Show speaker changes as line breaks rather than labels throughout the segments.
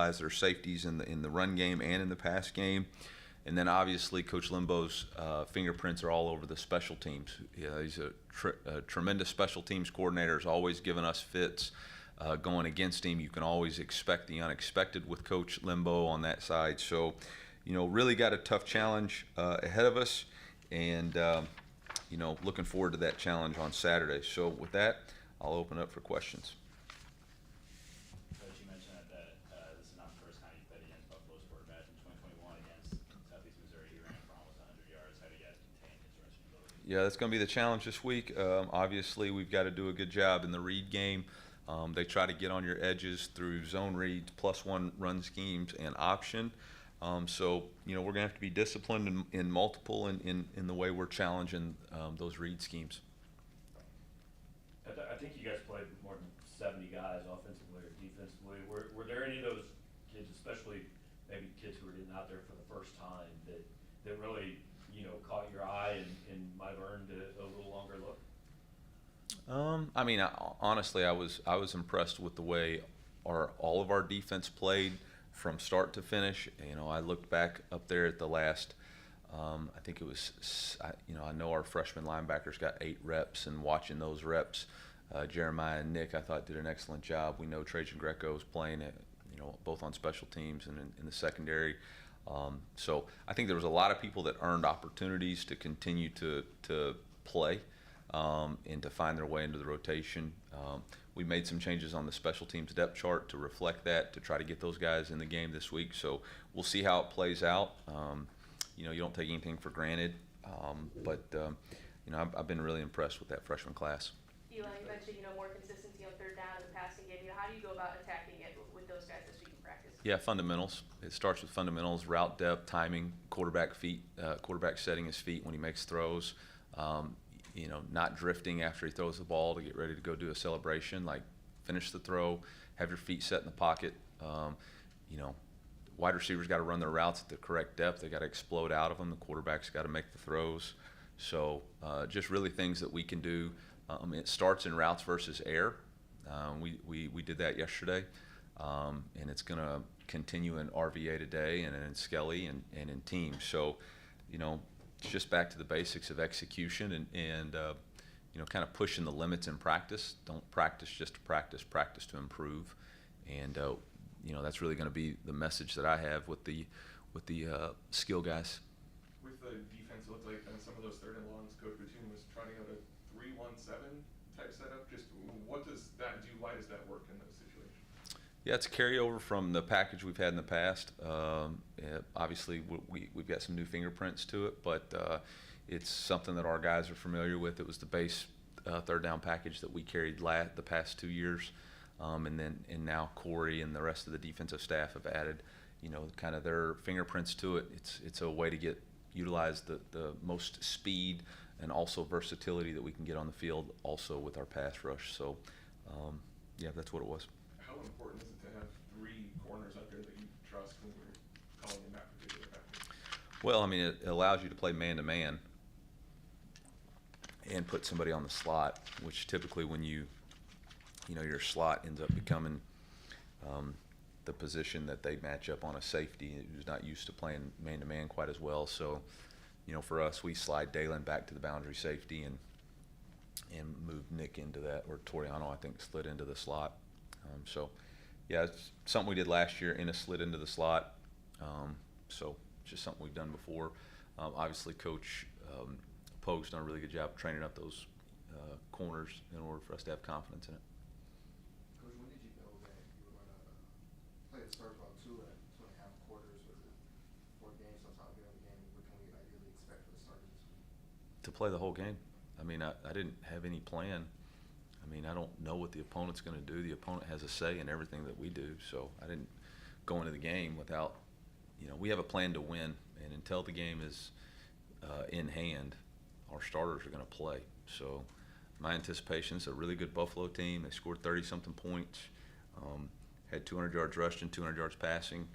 utilize their safeties in the run game and in the pass game. And then obviously Coach Limbo's fingerprints are all over the special teams. He's a tremendous special teams coordinator. Has always given us fits. Going against him, you can always expect the unexpected with Coach Limbo on that side. So, really got a tough challenge ahead of us, and looking forward to that challenge on Saturday. So with that, I'll open up for questions.
Coach, you mentioned that this is not the first time you've played against Buffalo's quarterback in 2021 against Southeast Missouri. He ran for almost 100 yards. How do you guys contain his rushing ability?
Yeah, that's going to be the challenge this week. Obviously, we've got to do a good job in the read game. They try to get on your edges through zone reads, +1 run schemes, and option. So, we're going to have to be disciplined in multiple in the way we're challenging those read schemes.
I think you guys played more than 70 guys offensively or defensively. Were there any of those kids, especially maybe kids who were getting out there for the first time, that really caught your eye and might have earned a little longer look?
Honestly, I was impressed with the way all of our defense played from start to finish. I looked back up there at the last. I think it was. I know our freshman linebackers got 8 reps, and watching those reps, Jeremiah and Nick, I thought did an excellent job. We know Trajan Greco is playing it, both on special teams and in the secondary. So I think there was a lot of people that earned opportunities to continue to play. And to find their way into the rotation. We made some changes on the special teams depth chart to reflect that, to try to get those guys in the game this week. So we'll see how it plays out. You don't take anything for granted, but I've been really impressed with that freshman class.
Eli, you mentioned more consistency on third down in the passing game. How do you go about attacking it with those guys this week in practice?
Yeah, fundamentals. It starts with fundamentals: route depth, timing, quarterback setting his feet when he makes throws. Not drifting after he throws the ball to get ready to go do a celebration. Like, finish the throw, have your feet set in the pocket. Wide receivers got to run their routes at the correct depth. They got to explode out of them. The quarterback's got to make the throws. So just really things that we can do. It starts in routes versus air. We did that yesterday, and it's going to continue in RVA today and in Skelly and in teams. So, it's just back to the basics of execution and kind of pushing the limits in practice. Don't practice just to practice, practice to improve. And that's really going to be the message that I have with the skill guys.
With the defense, it looked like on some of those third and longs, Coach Batum was trotting out a 3-1-7 type setup. Just what does that do? Why does that work in those situations?
Yeah, it's a carryover from the package we've had in the past. Obviously, we've got some new fingerprints to it, but it's something that our guys are familiar with. It was the base third down package that we carried the past 2 years, and now Corey and the rest of the defensive staff have added, kind of their fingerprints to it. It's a way to utilize the most speed and also versatility that we can get on the field, also with our pass rush. So, yeah, that's what it was.
How important is it to have 3 corners out there that you trust when you're calling in that particular package?
Well, it allows you to play man-to-man and put somebody on the slot, which typically when your slot ends up becoming the position that they match up on a safety who's not used to playing man-to-man quite as well. So, for us, we slide Dalen back to the boundary safety and move Nick into that, or Toriano, I think, slid into the slot. So, yeah, it's something we did last year. Ennis slid into the slot. So, it's just something we've done before. Obviously, Coach Pogue's done a really good job training up those corners in order for us to have confidence in it.
Coach, when did you know that you were going to play the start about 2.5 quarters? Was it 4 games, sometime during the game? What can we ideally expect for the start of this week?
To play the whole game. I didn't have any plan. I don't know what the opponent's going to do. The opponent has a say in everything that we do, so I didn't go into the game without, we have a plan to win, and until the game is in hand, our starters are going to play. So my anticipation is a really good Buffalo team. They scored 30-something points, had 200 yards rushing, 200 yards passing.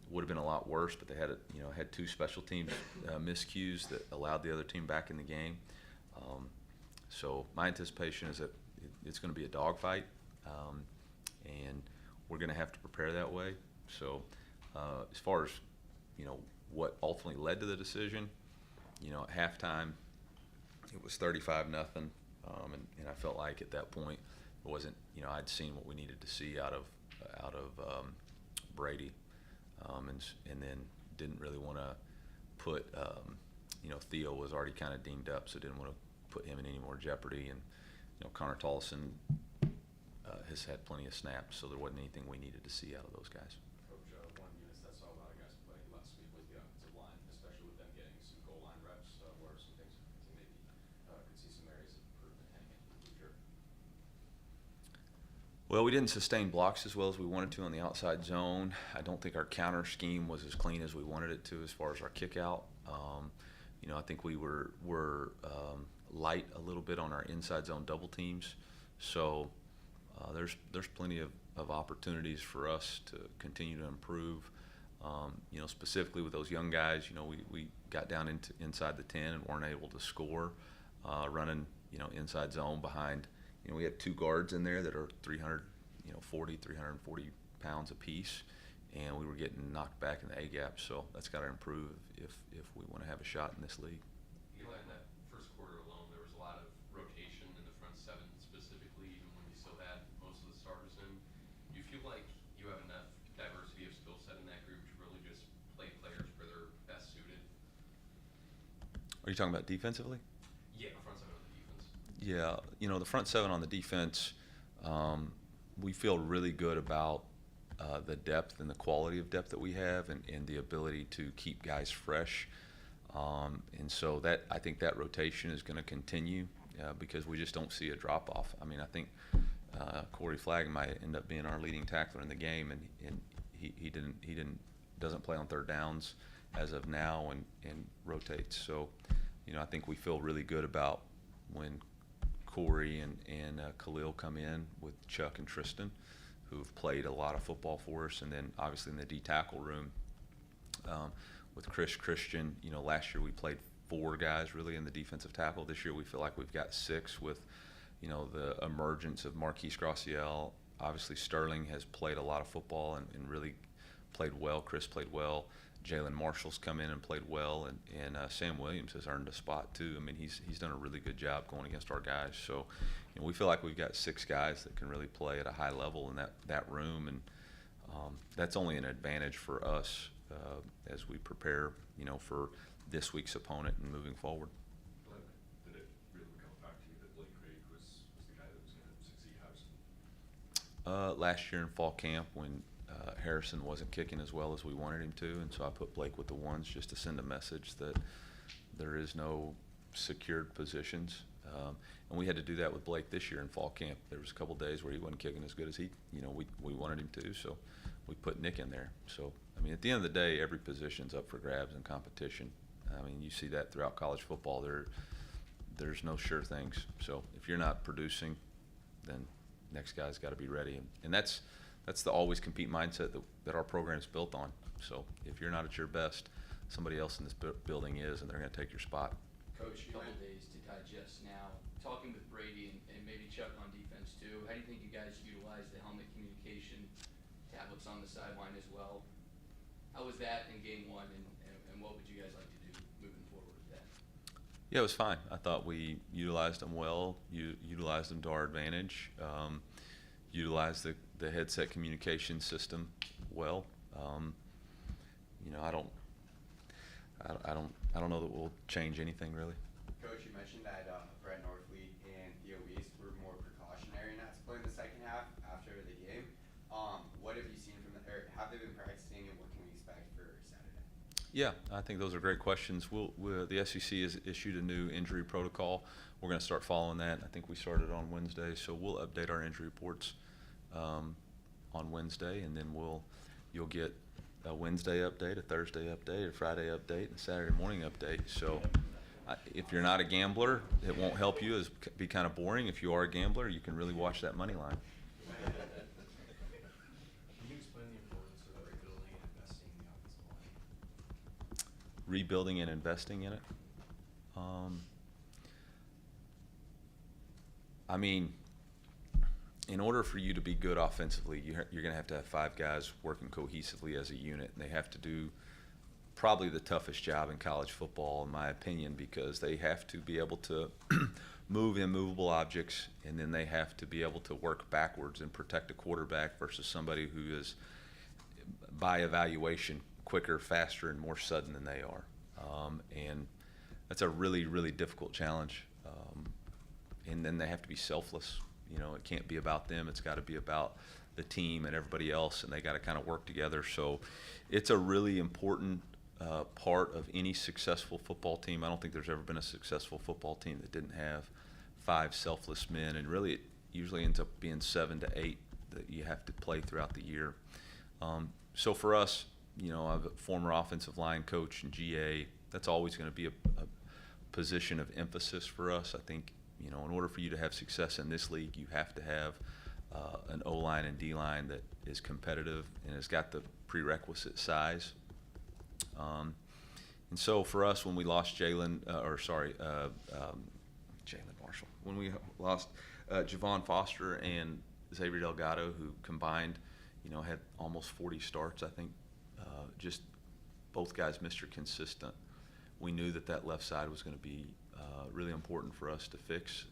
Would have been a lot worse, but they had 2 special teams miscues that allowed the other team back in the game. So my anticipation is that it's going to be a dogfight, and we're going to have to prepare that way. So as far as, what ultimately led to the decision, at halftime, it was 35-0, and I felt like at that point it wasn't, I'd seen what we needed to see out of Brady, and then didn't really want to put, Theo was already kind of dinged up, so didn't want to put him in any more jeopardy, and Connor Tollison has had plenty of snaps, so there wasn't anything we needed to see out of those guys.
Coach, one of the units that saw a lot of guys play last week was the offensive line, especially with them getting some goal line reps. What are some things to maybe could see some areas of improvement heading into the future?
Well, we didn't sustain blocks as well as we wanted to on the outside zone. I don't think our counter scheme was as clean as we wanted it to as far as our kick out. I think we were light a little bit on our inside zone double teams. So there's plenty of opportunities for us to continue to improve. Specifically with those young guys, we got down inside the 10 and weren't able to score, running, inside zone behind. We have two guards in there that are 340 pounds apiece, and we were getting knocked back in the A gap. So that's got to improve if we want to have a shot in this league.
Eli, in that first quarter alone, there was a lot of rotation in the front seven, specifically, even when you still had most of the starters in. Do you feel like you have enough diversity of skill set in that group to really just play players where they're best suited?
Are you talking about defensively?
Yeah, the front seven on the defense.
Yeah, the front seven on the defense, we feel really good about the depth and the quality of depth that we have, and the ability to keep guys fresh. And so I think that rotation is going to continue because we just don't see a drop off. I mean, I think Corey Flagg might end up being our leading tackler in the game, and he doesn't play on third downs as of now, and rotates. So, I think we feel really good about when Corey and Khalil come in with Chuck and Tristan, who've played a lot of football for us, and then obviously in the D tackle room with Christian. Last year we played 4 guys really in the defensive tackle. This year we feel like we've got 6 with the emergence of Marquise Graciel. Obviously Sterling has played a lot of football and really played well. Chris played well. Jalen Marshall's come in and played well, and Sam Williams has earned a spot too. I mean, he's done a really good job going against our guys. So, we feel like we've got 6 guys that can really play at a high level in that room, and that's only an advantage for us as we prepare, for this week's opponent and moving forward.
Did it really come back to you that Blake Craig was the guy that was going to succeed Harrison?
Last year in fall camp when Harrison wasn't kicking as well as we wanted him to, and so I put Blake with the ones just to send a message that there is no secured positions. And we had to do that with Blake this year in fall camp. There was a couple days where he wasn't kicking as good as we wanted him to, so we put Nick in there. So, I mean, at the end of the day, every position's up for grabs in competition. I mean, you see that throughout college football. There's no sure things. So if you're not producing, then next guy's got to be ready. And that's the always compete mindset that our program's built on. So if you're not at your best, somebody else in this building is, and they're going to take your spot.
Coach, a couple days to digest now. Talking with Brady and maybe Chuck on defense too, how do you think you guys utilize the helmet communication tablets on the sideline as well? How was that in game 1, and what would you guys like to do moving forward with that?
Yeah, it was fine. I thought we utilized them well, utilized them to our advantage, utilized the headset communication system well. I don't know that we'll change anything really.
Coach, you mentioned that Brett Norfleet and Theo Weiss were more precautionary not to play in the second half after the game. What have you seen from them, or have they been practicing, and what can we expect for Saturday?
Yeah, I think those are great questions. The SEC has issued a new injury protocol. We're going to start following that. I think we started on Wednesday, so we'll update our injury reports on Wednesday, and then you'll get a Wednesday update, a Thursday update, a Friday update, and a Saturday morning update. So if you're not a gambler, it won't help you. It'll be kind of boring. If you are a gambler, you can really watch that money line.
Can you explain the importance of rebuilding and investing in the offensive line?
Rebuilding and investing in it. I mean, in order for you to be good offensively, you're going to have 5 guys working cohesively as a unit, and they have to do probably the toughest job in college football, in my opinion, because they have to be able to move immovable objects, and then they have to be able to work backwards and protect a quarterback versus somebody who is, by evaluation, quicker, faster, and more sudden than they are. And that's a really, really difficult challenge. And then they have to be selfless. You know, it can't be about them. It's got to be about the team and everybody else, and they got to kind of work together. So it's a really important part of any successful football team. I don't think there's ever been a successful football team that didn't have 5 selfless men, and really it usually ends up being 7 to 8 that you have to play throughout the year. So for us, you know, I'm a former offensive line coach and GA. That's always going to be a position of emphasis for us. I think, you know, in order for you to have success in this league, you have to have an O-line and D-line that is competitive and has got the prerequisite size. And so for us, when we lost Jalen Marshall, when we lost Javon Foster and Xavier Delgado, who combined, you know, had almost 40 starts, I think, just both guys Mr. Consistent. We knew that left side was going to be really important for us to fix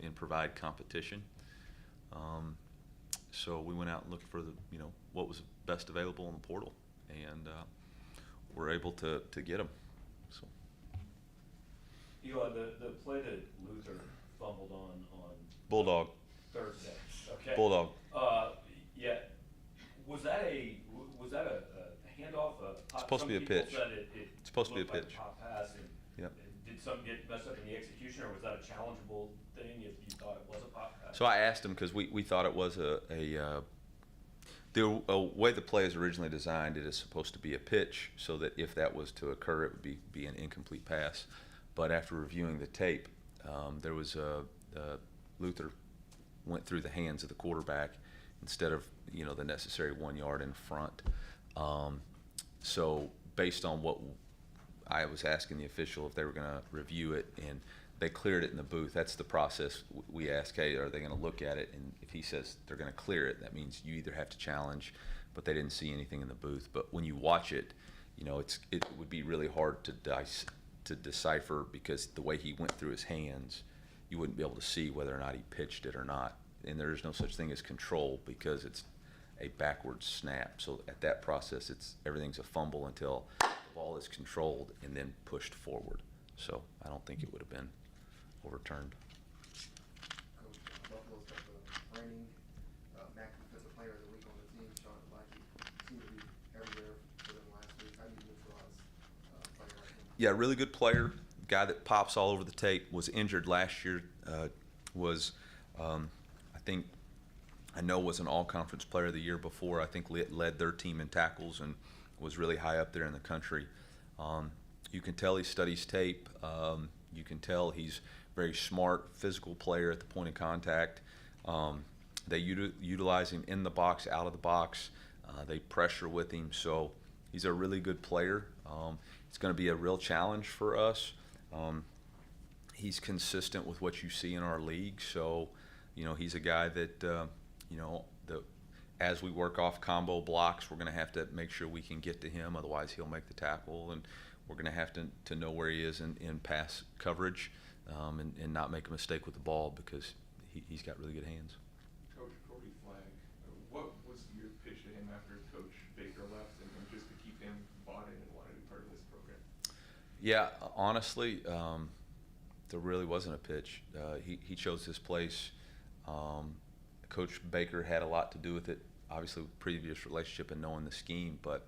and provide competition. So we went out and looked for what was best available in the portal, and we're able to get them. So.
Eli, the play that Luther fumbled on
Bulldog.
Thursday. Okay.
Bulldog.
Yeah. Was that a handoff?
It's supposed to be a pitch.
It's
supposed to be a pitch.
Like a pop pass. And
Yep.
did something get messed up in the execution, or was that a challengeable thing if you thought it was a pop pass?
So I asked him because we thought it was the way the play is originally designed. It is supposed to be a pitch, so that if that was to occur, it would be an incomplete pass. But after reviewing the tape, there was Luther went through the hands of the quarterback instead of the necessary 1 yard in front. So based on what I was asking the official if they were going to review it, and they cleared it in the booth. That's the process. We ask, hey, are they going to look at it? And if he says they're going to clear it, that means you either have to challenge, but they didn't see anything in the booth. But when you watch it, it would be really hard to decipher, because the way he went through his hands, you wouldn't be able to see whether or not he pitched it or not. And there is no such thing as control, because it's a backwards snap. So at that process, everything's a fumble until the ball is controlled and then pushed forward. So I don't think it would have been overturned.
Coach, Buffalo's got the reigning MAC Defensive Player of the Week on the team, Sean Lackey. Seemed to be everywhere for them last week. How do you neutralize a player like him?
Yeah, really good player. Guy that pops all over the tape. Was injured last year. I know was an all-conference player the year before. I think led their team in tackles and was really high up there in the country. You can tell he studies tape. You can tell he's very smart, physical player at the point of contact. They utilize him in the box, out of the box. They pressure with him, so he's a really good player. It's going to be a real challenge for us. He's consistent with what you see in our league, so he's a guy that as we work off combo blocks, we're going to have to make sure we can get to him. Otherwise, he'll make the tackle, and we're going to have to know where he is in pass coverage, and not make a mistake with the ball, because he's got really good hands.
Coach Cody Flagg, what was your pitch to him after Coach Baker left, and just to keep him bought in and wanted to be part of this program?
Yeah, honestly, there really wasn't a pitch. He chose his place. Coach Baker had a lot to do with it, obviously with previous relationship and knowing the scheme, but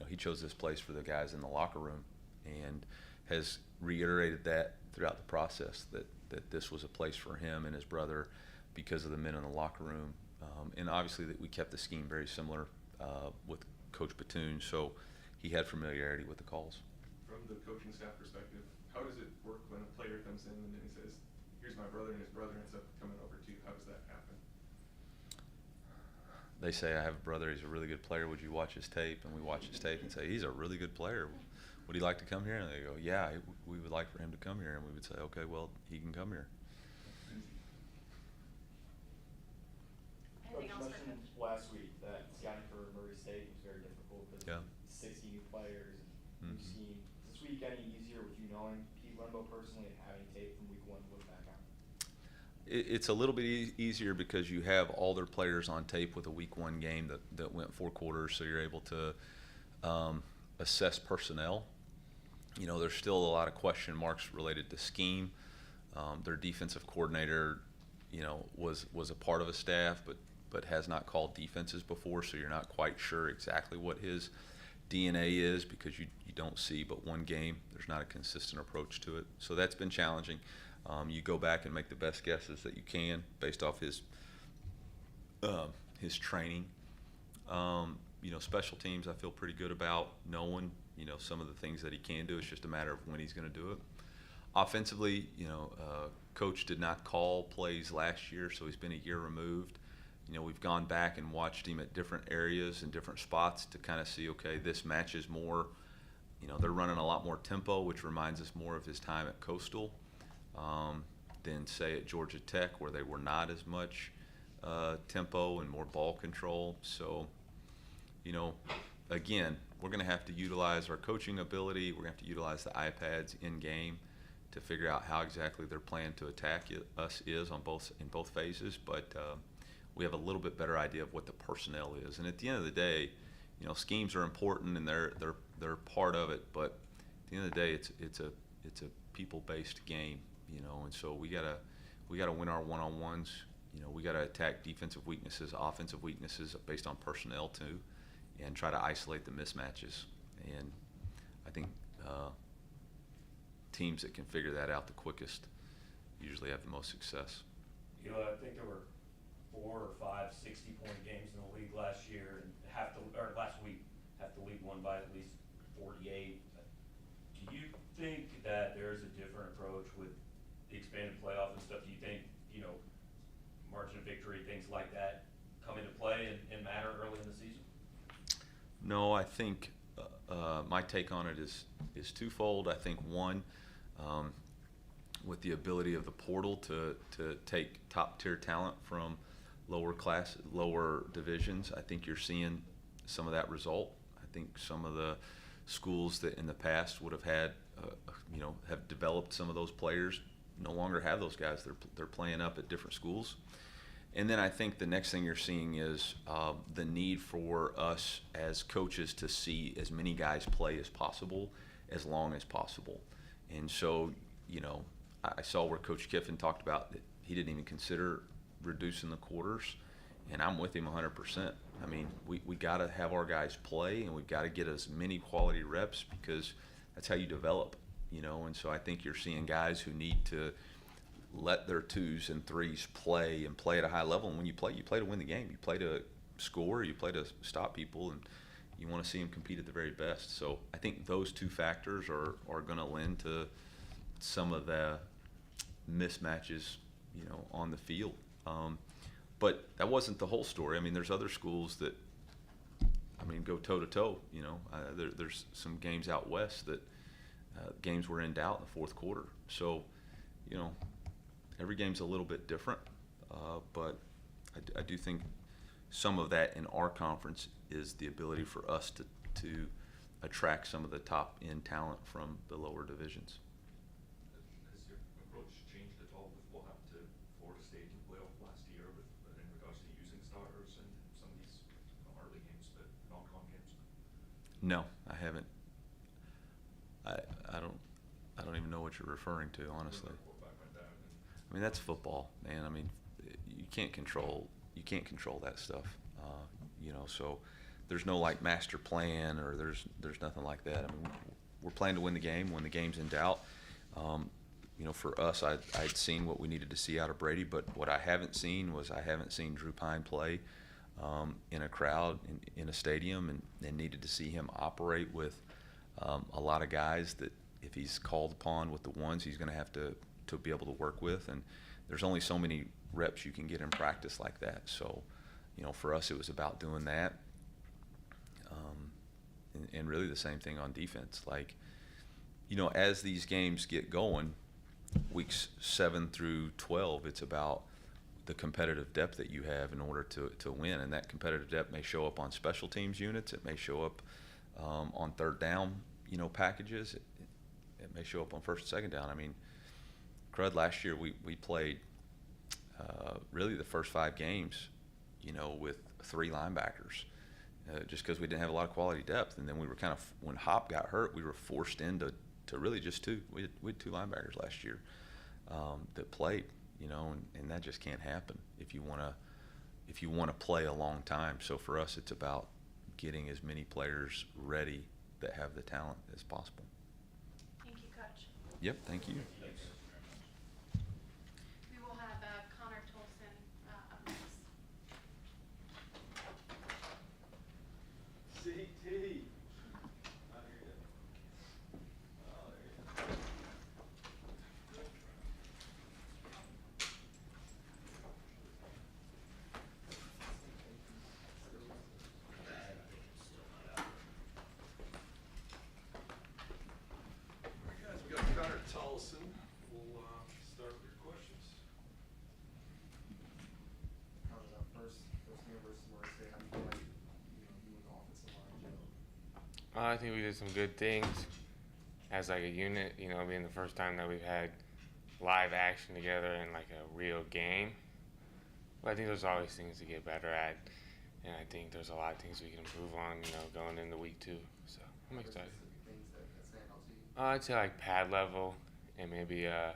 he chose this place for the guys in the locker room, and has reiterated that throughout the process, that this was a place for him and his brother because of the men in the locker room. And obviously that we kept the scheme very similar with Coach Batoon, so he had familiarity with the calls.
From the coaching staff perspective, how does it work when a player comes in and then he says, here's my brother, and his brother ends up coming over to you? How does that happen?
They say, I have a brother, he's a really good player, would you watch his tape? And we watch his tape and say, he's a really good player. Would he like to come here? And they go, yeah, we would like for him to come here. And we would say, okay, well, he can come here.
Anything else?
Coach mentioned last week that scouting for Murray State was very difficult because
Yeah.
60 new players and new scheme. Is this week any easier with you knowing Pete Lembo personally and having tape from week 1 to look back on?
It's a little bit easier because you have all their players on tape with a week 1 game that went 4 quarters, so you're able to assess personnel. You know, there's still a lot of question marks related to scheme. Their defensive coordinator, you know, was a part of a staff, but has not called defenses before, so you're not quite sure exactly what his DNA is because you don't see but one game. There's not a consistent approach to it, so that's been challenging. You go back and make the best guesses that you can based off his training. You know, special teams I feel pretty good about knowing, you know, some of the things that he can do. It's just a matter of when he's going to do it. Offensively, you know, coach did not call plays last year, so he's been a year removed. You know, we've gone back and watched him at different areas and different spots to kind of see, okay, this matches more. You know, they're running a lot more tempo, which reminds us more of his time at Coastal than, say, at Georgia Tech, where they were not as much tempo and more ball control. So, you know, again, we're going to have to utilize our coaching ability. We're going to have to utilize the iPads in game to figure out how exactly their plan to attack us is in both phases. But we have a little bit better idea of what the personnel is. And at the end of the day, you know, schemes are important and they're part of it. But at the end of the day, it's a people-based game, you know. And so we gotta win our one-on-ones. You know, we gotta attack defensive weaknesses, offensive weaknesses based on personnel too, and try to isolate the mismatches. And I think teams that can figure that out the quickest usually have the most success.
You know, I think there were 4 or 5 60-point games in the league last year, and last week, half the league won by at least 48. Do you think that there's a different approach with the expanded playoff and stuff? Do you think, you know, margin of victory, things like that, come into play and matter early in the season?
No, I think my take on it is twofold. I think one, with the ability of the portal to take top tier talent from lower divisions, I think you're seeing some of that result. I think some of the schools that in the past would have had, you know, have developed some of those players no longer have those guys. They're playing up at different schools. And then I think the next thing you're seeing is the need for us as coaches to see as many guys play as possible, as long as possible. And so, you know, I saw where Coach Kiffin talked about that he didn't even consider reducing the quarters, and I'm with him 100%. I mean, we got to have our guys play, and we've got to get as many quality reps because that's how you develop, you know. And so I think you're seeing guys who need to let their 2s and 3s play and play at a high level. And when you play to win the game. You play to score, you play to stop people, and you want to see them compete at the very best. So I think those 2 factors are going to lend to some of the mismatches, you know, on the field. But that wasn't the whole story. I mean, there's other schools that, I mean, go toe-to-toe, you know. There's some games out west that games were in doubt in the 4th quarter. So, you know, every game's a little bit different, but I do think some of that in our conference is the ability for us to attract some of the top-end talent from the lower divisions.
Has your approach changed at all with what happened to Florida State in the playoff last year in regards to using starters in some of these not early games but non-con games?
No, I haven't. I don't even know what you're referring to, honestly. I mean, that's football, man. I mean, you can't control that stuff, you know. So there's no like master plan, or there's nothing like that. I mean, we're playing to win the game. When the game's in doubt, you know, for us, I'd seen what we needed to see out of Brady, but what I haven't seen Drew Pine play in a crowd in a stadium, and needed to see him operate with a lot of guys that if he's called upon with the ones, he's going to have to be able to work with. And there's only so many reps you can get in practice like that. So, you know, for us, it was about doing that. And really the same thing on defense. Like, you know, as these games get going, weeks 7 through 12, it's about the competitive depth that you have in order to win. And that competitive depth may show up on special teams units. It may show up on third down, packages. It may show up on first and second down. I mean, crud, last year we played really the first 5 games, with 3 linebackers, just because we didn't have a lot of quality depth. And then we were kind of, when Hop got hurt, we were forced into really just 2. We had 2 linebackers last year that played, and that just can't happen if you want to play a long time. So for us, it's about getting as many players ready that have the talent as possible.
Thank you, Coach.
Yep, thank you.
We will have Connor Tollison up next.
CT.
Alright guys, we got Connor Tollison. We'll start with your questions.
First game versus Morris State, how do you feel like, you and the offensive line gel?
I think we did some good things as like a unit, being the first time that we've had live action together in like a real game. But I think there's always things to get better at, and I think there's a lot of things we can improve on, going into week 2. So I'm excited.
Specific things that stand out to you?
I'd say like pad level and maybe a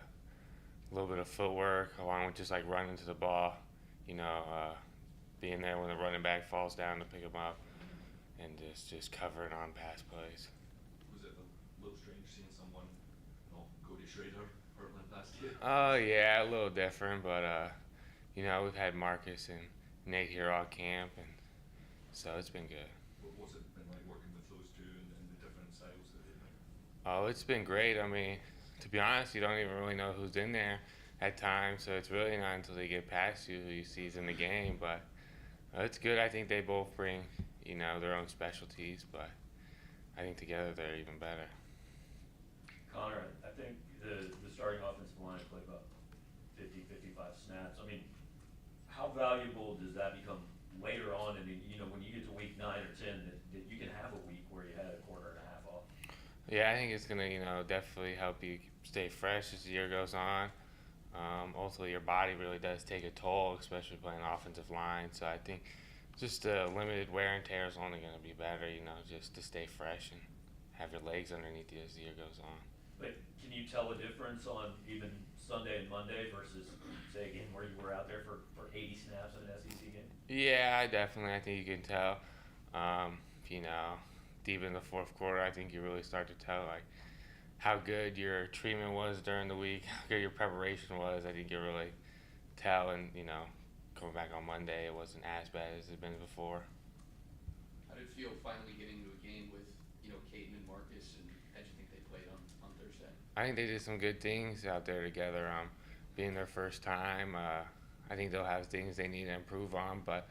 little bit of footwork along with just like running to the ball, being there when the running back falls down to pick him up, and just covering on pass plays.
Was it a little strange seeing someone, Cody Schrader, hurtling past you?
Oh yeah, a little different, but we've had Marcus and Nate here all camp, and so it's been good.
What's it been like working with those two and the different styles that they bring?
Oh, it's been great. I mean, to be honest, you don't even really know who's in there at times, so it's really not until they get past you who you see in the game. But it's good. I think they both bring, their own specialties, but I think together they're even better.
Connor, I think the starting offensive line played about 50, 55 snaps. I mean, how valuable does that become later on? And when you get to week 9 or 10, that you can have a week where you had a quarter and a half off.
Yeah, I think it's gonna, definitely help you stay fresh as the year goes on. Ultimately, your body really does take a toll, especially playing offensive line. So I think just limited wear and tear is only gonna be better, just to stay fresh and have your legs underneath you as the year goes on.
But can you tell a difference on even Sunday and Monday versus, say, again, where you were out there for 80 snaps in an SEC game?
Yeah, I think you can tell. Deep in the fourth quarter, I think you really start to tell like how good your treatment was during the week, how good your preparation was. I think you really tell, and coming back on Monday, it wasn't as bad as it had been before.
How did it feel finally getting into a game with, Caden and Marcus, and how did you think they played on Thursday?
I think they did some good things out there together. Being their first time, I think they'll have things they need to improve on, but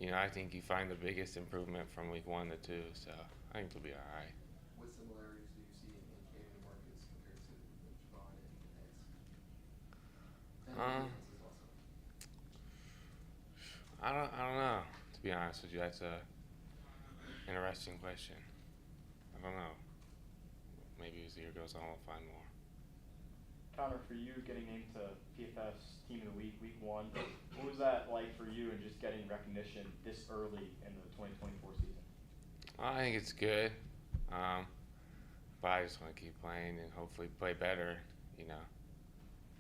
I think you find the biggest improvement from week 1 to 2, so I think they'll be all right.
What similarities do you see in Caden and Marcus compared to Javon and Nance? And defenses also.
I don't know, to be honest with you. That's a interesting question. I don't know. Maybe as the year goes on, we'll find more.
Connor, for you getting named to PFF's Team of the Week, week 1, what was that like for you and just getting recognition this early in the 2024 season?
I think it's good, but I just want to keep playing and hopefully play better,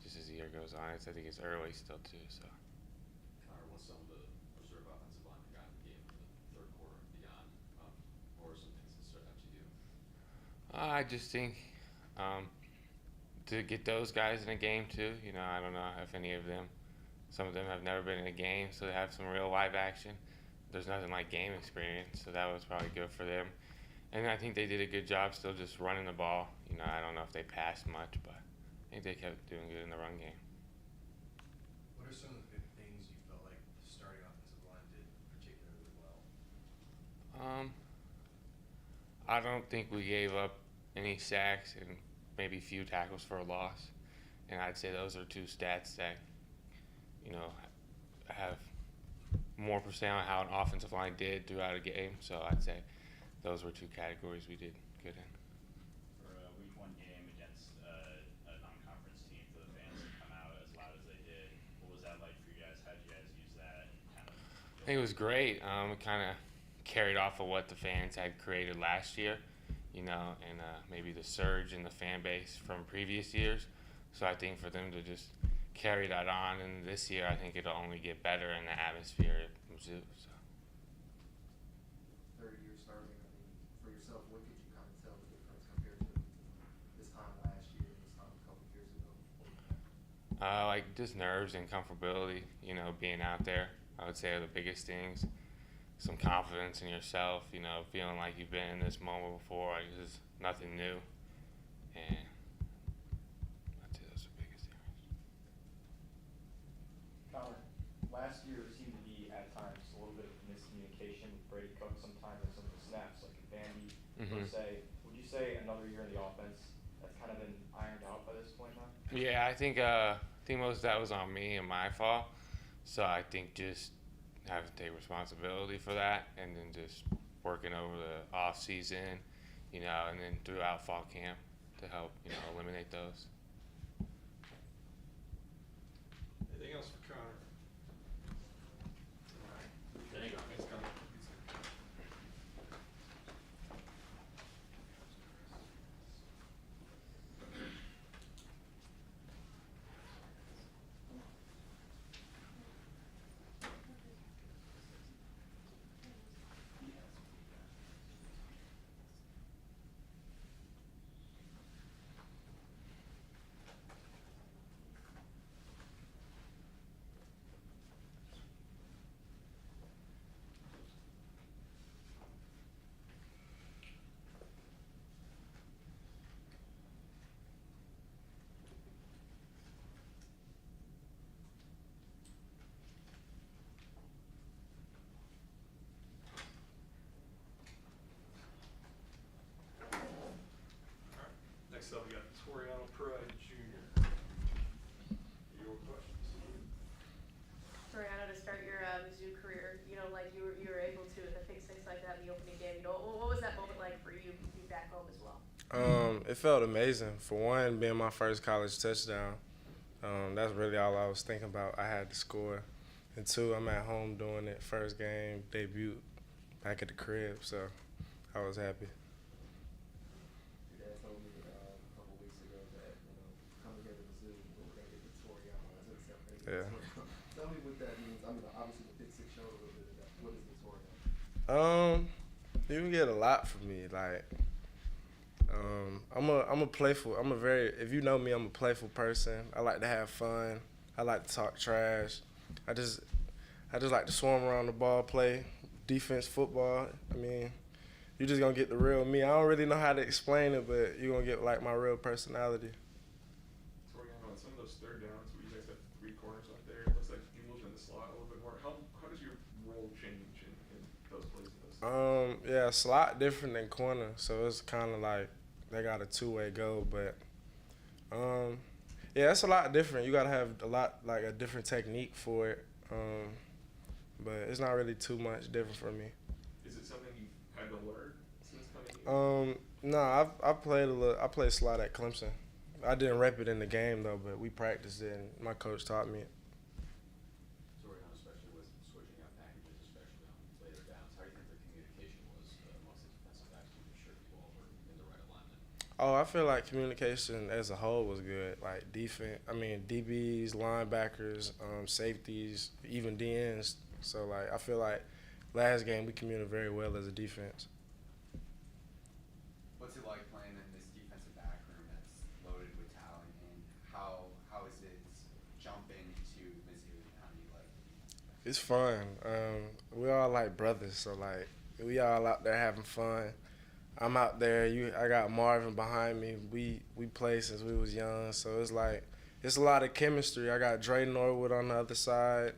just as the year goes on. I think it's early still too, so.
Connor, what's some of the reserve offensive line that got in the game in the third quarter and beyond? What were some things that stood out to you?
I just think to get those guys in a game too. I don't know if any of them, some of them have never been in a game, so they have some real live action. There's nothing like game experience, so that was probably good for them. And I think they did a good job still just running the ball. I don't know if they passed much, but I think they kept doing good in the run game.
What are some of the big things you felt like the starting offensive line did particularly well?
I don't think we gave up any sacks and maybe few tackles for a loss. And I'd say those are 2 stats that, have more percent on how an offensive line did throughout a game. So I'd say those were two categories we did good in.
For a week 1 game against a non-conference team, for the fans to come out as loud as they did, what was that like for you guys? How did you guys use that? And kind of
I think it was great. It kind of carried off of what the fans had created last year, you know, and maybe the surge in the fan base from previous years. So I think for them to just carry that on, and this year I think it'll only get better in the atmosphere at Mizzou. So.
Third year starting, I mean, for yourself, what could you kind of tell the difference compared to this time last year and this time a couple of years ago?
Like just nerves and comfortability, you know, being out there, I would say are the biggest things. Some confidence in yourself, you know, feeling like you've been in this moment before, like this is nothing new. And I'd say those are the biggest areas.
Connor, last year seemed to be at times a little bit of miscommunication with Brady Cook sometimes on some of the snaps, like in Vandy per se. Would you say another year in the offense that's kind of been ironed out by this point now?
Yeah, I think most of that was on me and my fault. So I think just having to take responsibility for that, and then just working over the off season, you know, and then throughout fall camp to help, you know, eliminate those.
Anything else for Connor?
Thank you.
Thanks, Connor. Next up, we got Toriano Pride Jr. Your questions.
Toriano, to start your Mizzou career, you know, like you were able to, with a pick six like that in the opening game, you know, what was that moment like for you being back home as well?
It felt amazing. For one, being my first college touchdown. That's really all I was thinking about. I had to score. And two, I'm at home doing it. First game, debut, back at the crib, so I was happy.
Your dad told me a couple weeks ago that, you know, coming here to Mizzou, we're going to get the Toriano. I said the same thing.
Yeah.
Tell me what that means. I mean, obviously the pick six showed a little bit of that. What is the Toriano?
You can get a lot from me. Like, I'm a playful. If you know me, I'm a playful person. I like to have fun. I like to talk trash. I just like to swarm around the ball, play defense, football. I mean, you just gonna get the real me. I don't really know how to explain it, but you're gonna get like my real personality.
Toriano, on some of those third downs where you guys have 3 corners out there, it looks like you moved in the slot a little bit more. How does your role change in those plays and those things?
Yeah, slot different than corner, so it's kind of like they got a two-way go, but yeah, it's a lot different. You gotta have a different technique for it, but it's not really too much different for me.
Is it something you've had to learn since coming here?
No, I played slot at Clemson. I didn't rep it in the game though, but we practiced it, and my coach taught me it.
Toriano, especially with switching out packages, especially on later downs, how do you think the communication was amongst the defensive backs to ensure you all were in the right alignment?
Oh, I feel like communication as a whole was good. Like DBs, linebackers, safeties, even DNs. So like I feel like last game we communicated very well as a defense.
What's it like playing in this defensive back room that's loaded with talent, and how is it jumping to Mizzou, and how do you like it?
It's fun. We all like brothers, so like we all out there having fun. I'm out there. I got Marvin behind me. We played since we was young, so it's like it's a lot of chemistry. I got Dre Norwood on the other side.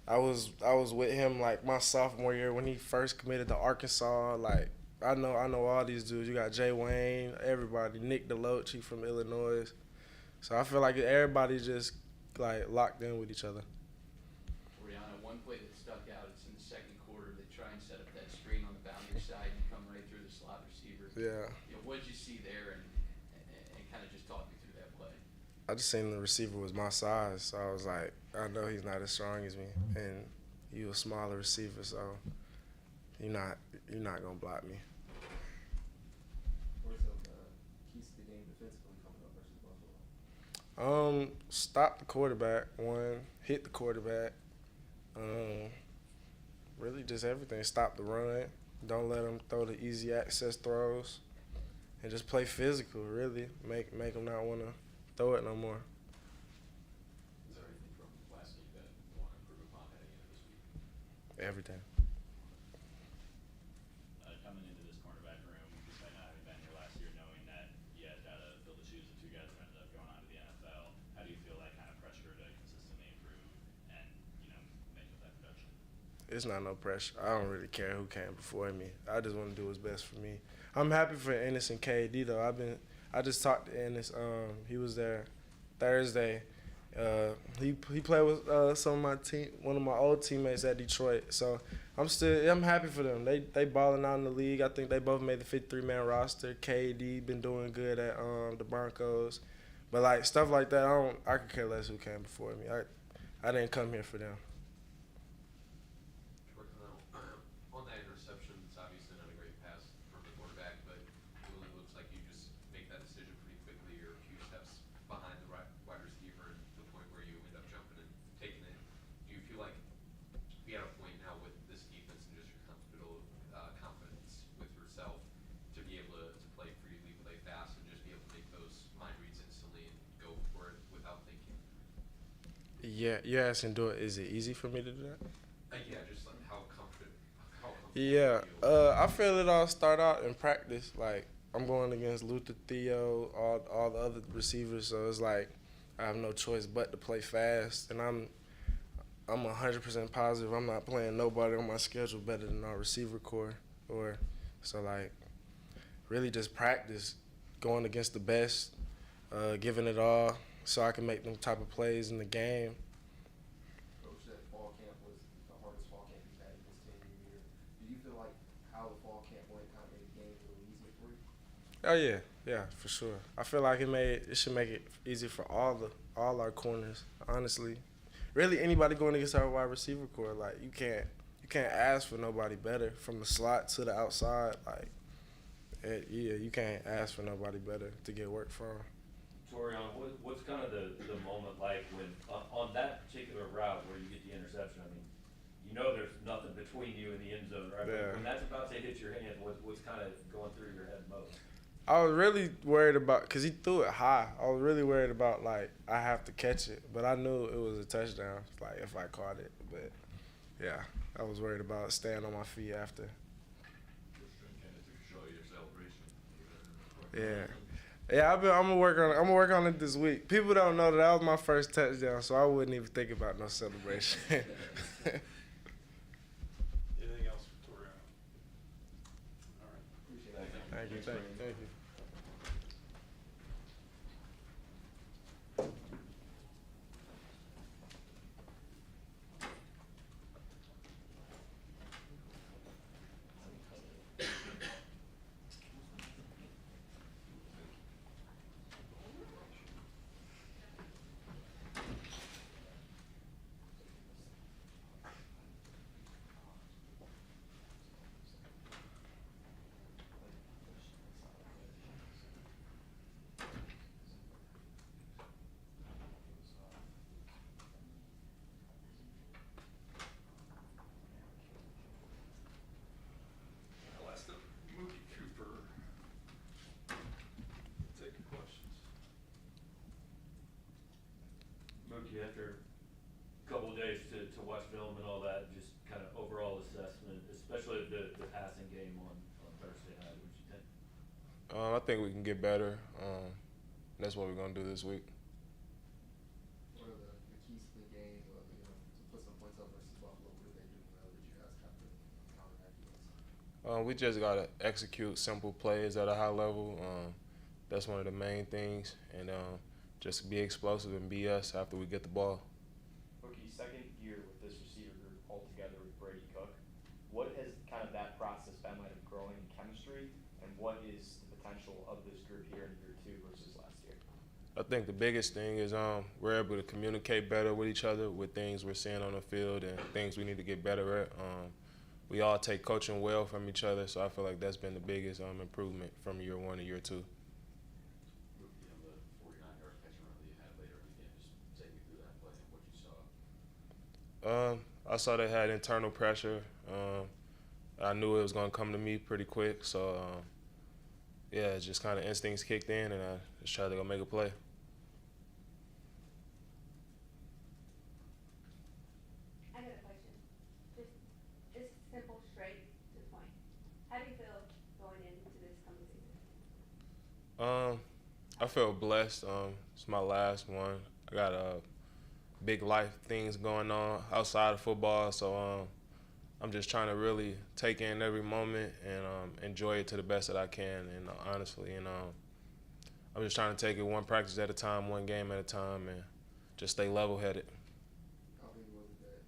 I was with him like my sophomore year when he first committed to Arkansas. Like I know all these dudes. You got Jay Wayne, everybody, Nick Deloach from Illinois. So I feel like everybody just like locked in with each other.
Toriano, one play that stuck out, it's in the second quarter, they try and set up that screen on the boundary side, and come right through the slot receiver.
Yeah.
You know, what did you see there, and kind of just talk me through that play?
I just seen the receiver was my size, so I was like, I know he's not as strong as me, and he was a smaller receiver, so you're not gonna block me.
What are some keys to the game defensively coming up versus Buffalo?
Stop the quarterback. One, hit the quarterback. Really just everything. Stop the run. Don't let them throw the easy access throws, and just play physical. Really make them not want to throw it no more.
Is there anything from last week that you want to improve upon heading into this week?
Everything.
Coming into this cornerback room, despite not having been here last year, knowing that you guys got to fill the shoes of two guys who ended up going on to the NFL, how do you feel that kind of pressure to consistently improve and, make up that production?
It's not no pressure. I don't really care who came before me. I just want to do what's best for me. I'm happy for Ennis and KD though. I just talked to Ennis. He was there Thursday. He played with one of my old teammates at Detroit. So I'm happy for them. They balling out in the league. I think they both made the 53-man roster. KD been doing good at the Broncos. But like stuff like that, I could care less who came before me. I didn't come here for them.
On that interception, it's obviously not a great pass from the quarterback, but it really looks like you just make that decision pretty quickly. You're a few steps behind the wide receiver to the point where you end up jumping and taking it. Do you feel like we at a point now with this defense and just your confidence with yourself to be able to play freely, play fast, and just be able to make those mind reads instantly and go for it without thinking?
Yeah, you're asking, is it easy for me to do that?
Yeah, just like how comfortable.
Yeah, I feel it all start out in practice. Like I'm going against Luther, Theo, all the other receivers, so it's like I have no choice but to play fast. And I'm 100% positive I'm not playing nobody on my schedule better than our receiver core. So like really just practice, going against the best, giving it all, so I can make them type of plays in the game.
Coach said fall camp was the hardest fall camp he's had in his tenure here. Do you feel like how the fall camp went kind of made the game a little easier for you?
Oh yeah, for sure. I feel like it should make it easy for all our corners, honestly. Really, anybody going against our wide receiver core, like you can't ask for nobody better from the slot to the outside. Like, you can't ask for nobody better to get work from.
Toriano, what's kind of the moment like when on that particular route where you get the interception? I mean, there's nothing between you and the end zone, right?
Yeah.
But when that's about to hit your hand, what's kind of going through your head most?
I was really worried about, because he threw it high. I was really worried about, like, I have to catch it. But I knew it was a touchdown, like, if I caught it. But, yeah, I was worried about staying on my feet after. Yeah. Yeah, I'm gonna work on it this week. People don't know that was my first touchdown, so I wouldn't even think about no celebration.
Anything else for Toriano? All right.
Appreciate it.
Thank you.
I'll ask the Mookie Cooper. Take your questions.
Mookie, after a couple of days to watch film and all that, just kind of overall assessment, especially the passing game on Thursday night, what you think?
I think we can get better. That's what we're gonna do this week.
What are the keys to the game, to put some points up versus Buffalo? What did they do that you guys have to counteract against?
We just gotta execute simple plays at a high level. That's one of the main things, and just be explosive and be us after we get the ball.
Rookie, second year with this receiver group, what is the potential of this group here in year 2 versus last year?
I think the biggest thing is we're able to communicate better with each other with things we're seeing on the field and things we need to get better at. We all take coaching well from each other, so I feel like that's been the biggest improvement from year 1 to year 2.
Rookie on the 49-yard catch and run that you had later in the game, just take me through that play and what you saw.
I saw they had internal pressure. I knew it was going to come to me pretty quick, so yeah, just kind of instincts kicked in, and I just tried to go make a play.
I got a question. Just simple, straight to the point. How do you feel going into this coming season?
I feel blessed. It's my last one. I got big life things going on outside of football, so I'm just trying to really take in every moment and enjoy it to the best that I can. And honestly, I'm just trying to take it one practice at a time, one game at a time, and just stay level-headed.
How big was it that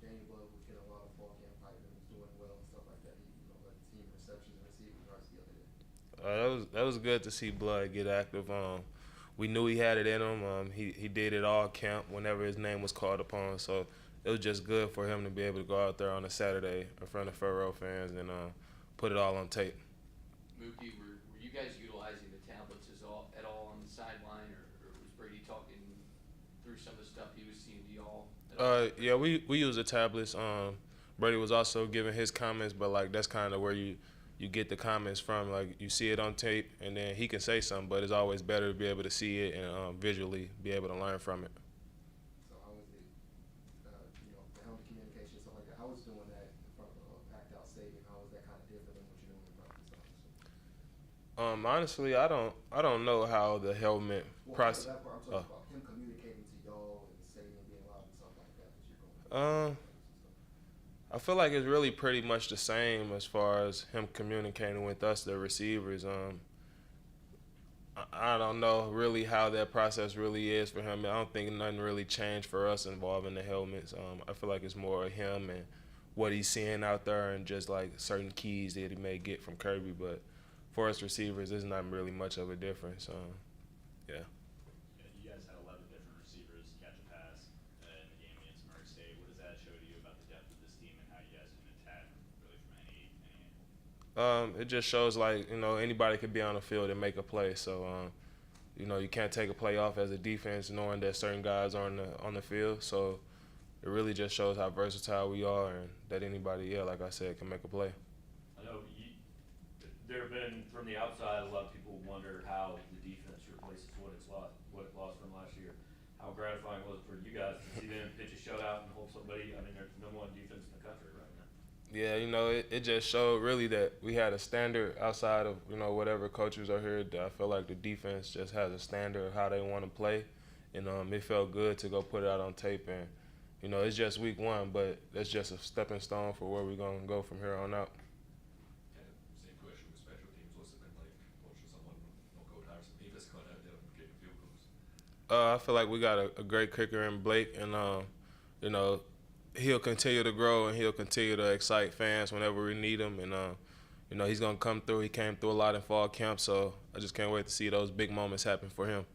Danny Blood was getting a lot of fall camp hype and was doing well and stuff like that? He, led the team receptions and receiving yards the other day.
That was good to see Blood get active. We knew he had it in him. He did it all camp whenever his name was called upon. So it was just good for him to be able to go out there on a Saturday in front of Furrow fans and put it all on tape.
Mookie, were you guys utilizing the tablets at all on the sideline, or was Brady talking through some of the stuff he was seeing to y'all?
Yeah, we use the tablets. Brady was also giving his comments, but like that's kind of where you get the comments from. Like you see it on tape, and then he can say something, but it's always better to be able to see it and visually be able to learn from it.
So how was it, the helmet communication, stuff like that? How was doing that in front of a packed out stadium? How was that kind of different than what you're doing in practice?
Honestly, I don't know how the helmet process.
I'm talking about him communicating to y'all and the stadium being loud and stuff like that you're going.
I feel like it's really pretty much the same as far as him communicating with us, the receivers. I don't know really how that process really is for him. I don't think nothing really changed for us involving the helmets. I feel like it's more him and what he's seeing out there and just like certain keys that he may get from Kirby. But for us receivers, there's not really much of a difference. Yeah.
You guys had 11 different receivers catch a pass in the game against Murray State. What does that show to you about the depth of this team and how you guys can attack really from any angle?
It just shows like anybody could be on the field and make a play. So you can't take a play off as a defense knowing that certain guys are on the field. So it really just shows how versatile we are and that anybody, like I said, can make a play.
I know there have been, from the outside, a lot of people wonder how the defense replaces what it lost from last year. How gratifying was it for you guys to see them pitch a shutout and hold somebody? I mean, they're the number 1 defense in the country right now.
Yeah, it just showed really that we had a standard outside of, whatever coaches are here. I feel like the defense just has a standard of how they want to play. And it felt good to go put it out on tape. And, it's just week 1, but that's just a stepping stone for where we're going to go from here on out.
Same question with special teams. What's it been like watching someone not go Harrison Davis going out there and getting field goals?
I feel like we got a great kicker in Blake, and he'll continue to grow and he'll continue to excite fans whenever we need him. And he's gonna come through. He came through a lot in fall camp, so I just can't wait to see those big moments happen for him.